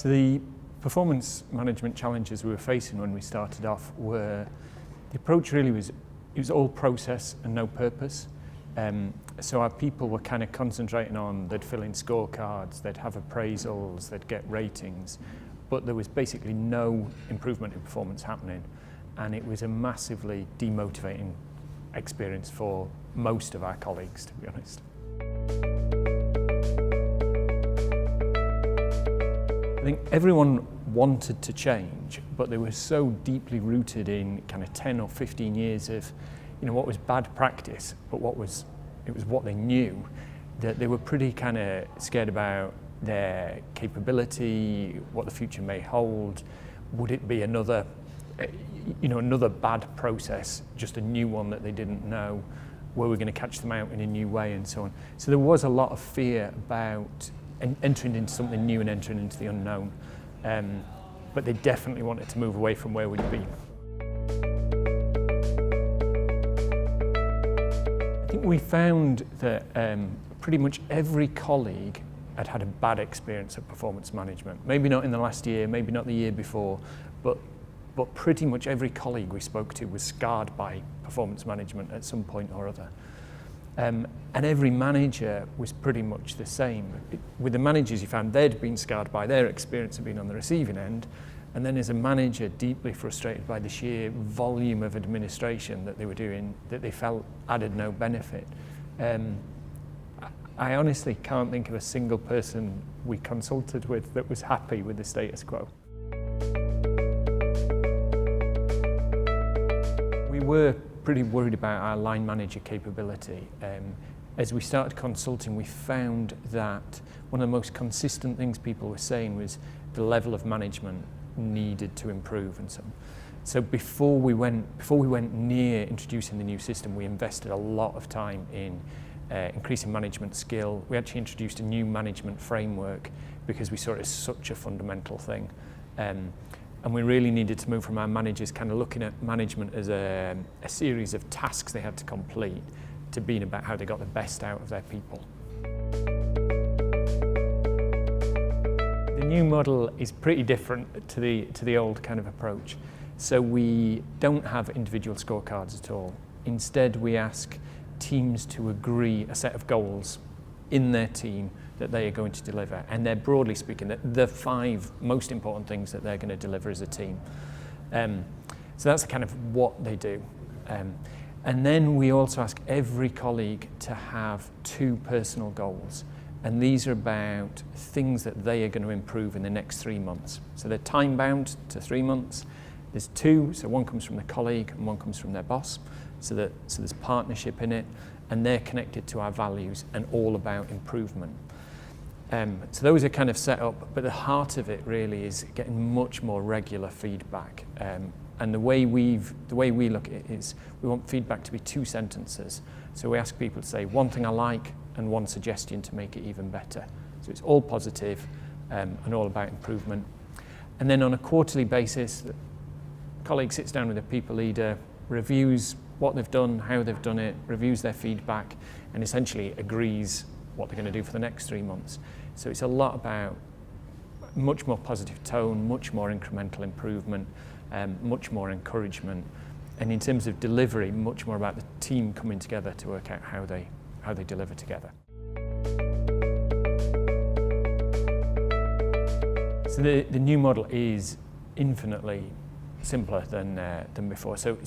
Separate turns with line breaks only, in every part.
So the performance management challenges we were facing when we started off were, the approach really was, it was all process and no purpose. So our people were kind of concentrating on, they'd fill in scorecards, they'd have appraisals, they'd get ratings, but there was basically no improvement in performance happening. And it was a massively demotivating experience for most of our colleagues, to be honest. I think everyone wanted to change, but they were so deeply rooted in kind of 10 or 15 years of, what was bad practice, but it was what they knew, that they were pretty kind of scared about their capability, what the future may hold. Would it be another bad process, just a new one that they didn't know? Were we going to catch them out in a new way, and so on? So there was a lot of fear about entering into something new and entering into the unknown. But they definitely wanted to move away from where we'd been. I think we found that pretty much every colleague had had a bad experience of performance management. Maybe not in the last year, maybe not the year before, but pretty much every colleague we spoke to was scarred by performance management at some point or other. And every manager was pretty much the same. With the managers, you found they'd been scarred by their experience of being on the receiving end, and then as a manager, deeply frustrated by the sheer volume of administration that they were doing, that they felt added no benefit. I honestly can't think of a single person we consulted with that was happy with the status quo. We were pretty worried about our line manager capability. As we started consulting, we found that one of the most consistent things people were saying was the level of management needed to improve and so on. So before we went near introducing the new system, we invested a lot of time in increasing management skill. We actually introduced a new management framework because we saw it as such a fundamental thing. And we really needed to move from our managers kind of looking at management as a series of tasks they had to complete to being about how they got the best out of their people. The new model is pretty different to the old kind of approach. So we don't have individual scorecards at all. Instead, we ask teams to agree a set of goals in their team that they are going to deliver, and they're broadly speaking the 5 most important things that they're going to deliver as a team. So that's kind of what they do. And then we also ask every colleague to have 2 personal goals, and these are about things that they are going to improve in the next 3 months. So they're time bound to 3 months. There's 2, so one comes from the colleague and one comes from their boss, so there's partnership in it, and they're connected to our values and all about improvement. So those are kind of set up, but the heart of it really is getting much more regular feedback. And the way we look at it is we want feedback to be 2 sentences. So we ask people to say 1 thing I like and 1 suggestion to make it even better. So it's all positive and all about improvement. And then on a quarterly basis, the colleague sits down with a people leader, reviews what they've done, how they've done it, reviews their feedback, and essentially agrees what they're going to do for the next 3 months. So it's a lot about much more positive tone, much more incremental improvement, much more encouragement, and in terms of delivery, much more about the team coming together to work out how they deliver together. So the new model is infinitely simpler than before. So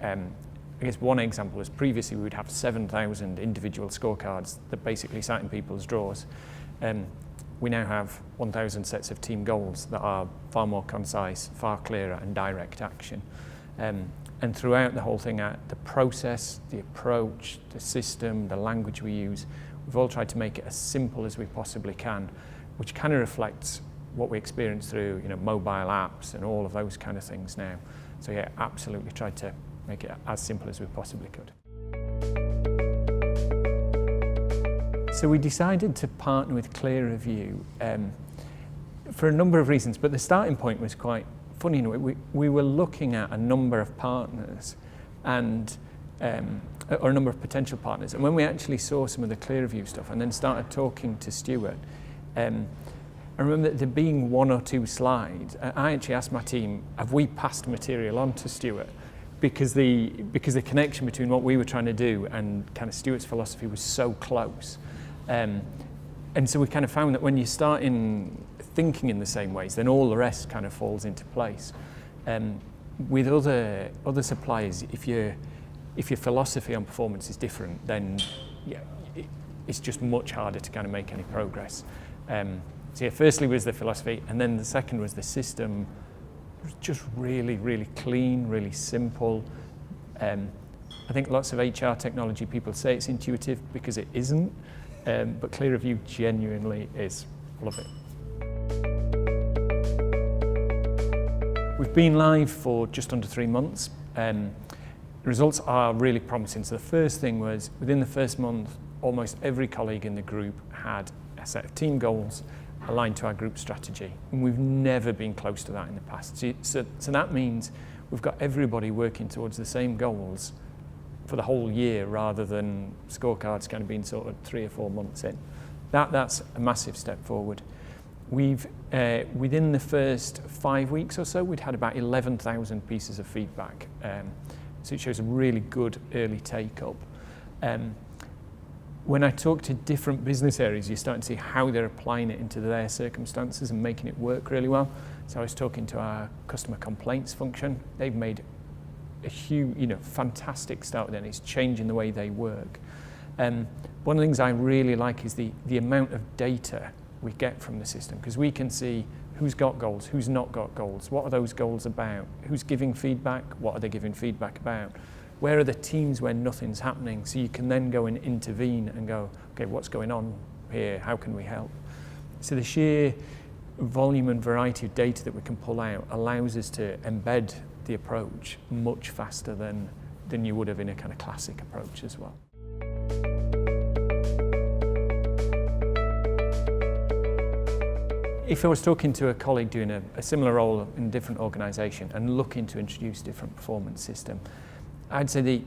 I guess one example was previously we would have 7,000 individual scorecards that basically sat in people's drawers. We now have 1,000 sets of team goals that are far more concise, far clearer and direct action. And throughout the whole thing, the process, the approach, the system, the language we use, we've all tried to make it as simple as we possibly can, which kind of reflects what we experience through mobile apps and all of those kind of things now. So yeah, absolutely tried to make it as simple as we possibly could. So we decided to partner with Clear Review for a number of reasons, but the starting point was quite funny. We were looking at a number of partners and or a number of potential partners, and when we actually saw some of the Clear Review stuff and then started talking to Stuart, I remember there being 1 or 2 slides. I actually asked my team, have we passed material on to Stuart? Because the connection between what we were trying to do and kind of Stuart's philosophy was so close. And so we kind of found that when you start thinking in the same ways, then all the rest kind of falls into place. With other suppliers, if your philosophy on performance is different, then it's just much harder to kind of make any progress. So yeah, firstly was the philosophy, and then the second was the system. It was just really, really clean, really simple. I think lots of HR technology people say it's intuitive because it isn't, but ClearReview genuinely is. Love it. We've been live for just under 3 months. The results are really promising. So the first thing was, within the first month, almost every colleague in the group had a set of team goals aligned to our group strategy. And we've never been close to that in the past. So that means we've got everybody working towards the same goals for the whole year rather than scorecards kind of being sort of 3 or 4 months in. That's a massive step forward. We've, within the first 5 weeks or so, we'd had about 11,000 pieces of feedback. So it shows a really good early take-up. When I talk to different business areas, you're starting to see how they're applying it into their circumstances and making it work really well. So I was talking to our customer complaints function. They've made a huge, fantastic start with it. It's changing the way they work. One of the things I really like is the amount of data we get from the system, because we can see who's got goals, who's not got goals, what are those goals about, who's giving feedback, what are they giving feedback about, where are the teams when nothing's happening, so you can then go and intervene and go, okay, what's going on here, how can we help? So the sheer volume and variety of data that we can pull out allows us to embed the approach much faster than you would have in a kind of classic approach as well. If I was talking to a colleague doing a similar role in a different organisation and looking to introduce a different performance system, I'd say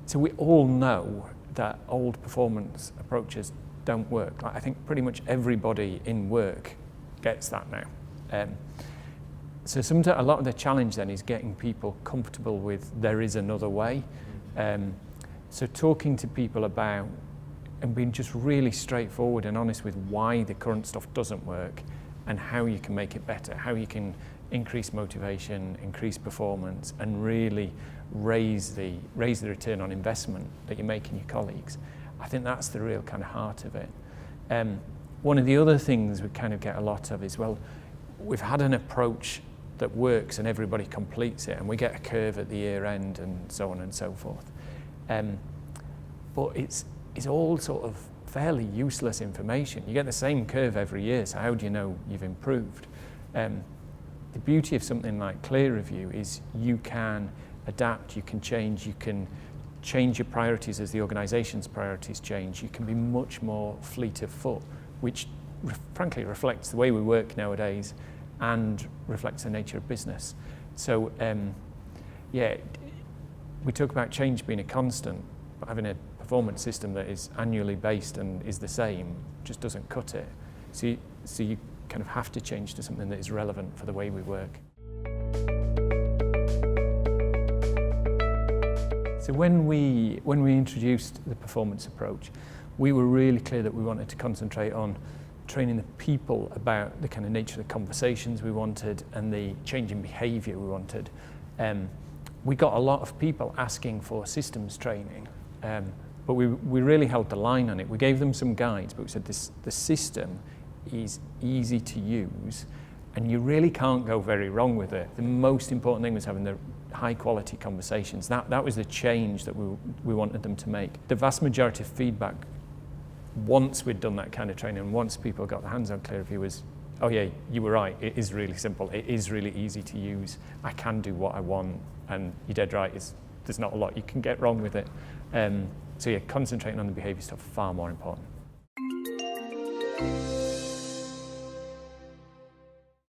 so we all know that old performance approaches don't work. I think pretty much everybody in work gets that now. So sometimes a lot of the challenge then is getting people comfortable with there is another way. So talking to people about and being just really straightforward and honest with why the current stuff doesn't work and how you can make it better, how you can increase motivation, increase performance, and really raise the return on investment that you make in your colleagues. I think that's the real kind of heart of it. One of the other things we kind of get a lot of is, well, we've had an approach that works and everybody completes it, and we get a curve at the year end and so on and so forth. But it's all sort of fairly useless information. You get the same curve every year, so how do you know you've improved? The beauty of something like ClearReview is you can adapt, you can change your priorities as the organisation's priorities change. You can be much more fleet of foot, which frankly reflects the way we work nowadays and reflects the nature of business. So yeah, we talk about change being a constant, but having a performance system that is annually based and is the same just doesn't cut it. So you kind of have to change to something that is relevant for the way we work. So when we introduced the performance approach, we were really clear that we wanted to concentrate on training the people about the kind of nature of the conversations we wanted and the change in behaviour we wanted. We got a lot of people asking for systems training, but we really held the line on it. We gave them some guides, but we said the system is easy to use and you really can't go very wrong with it. The most important thing was having the high quality conversations. That was the change that we wanted them to make. The vast majority of feedback, once we'd done that kind of training, once people got their hands on ClearReview, was, oh yeah, you were right, it is really simple, it is really easy to use, I can do what I want, and you're dead right, there's not a lot you can get wrong with it. So yeah, concentrating on the behaviour stuff, far more important.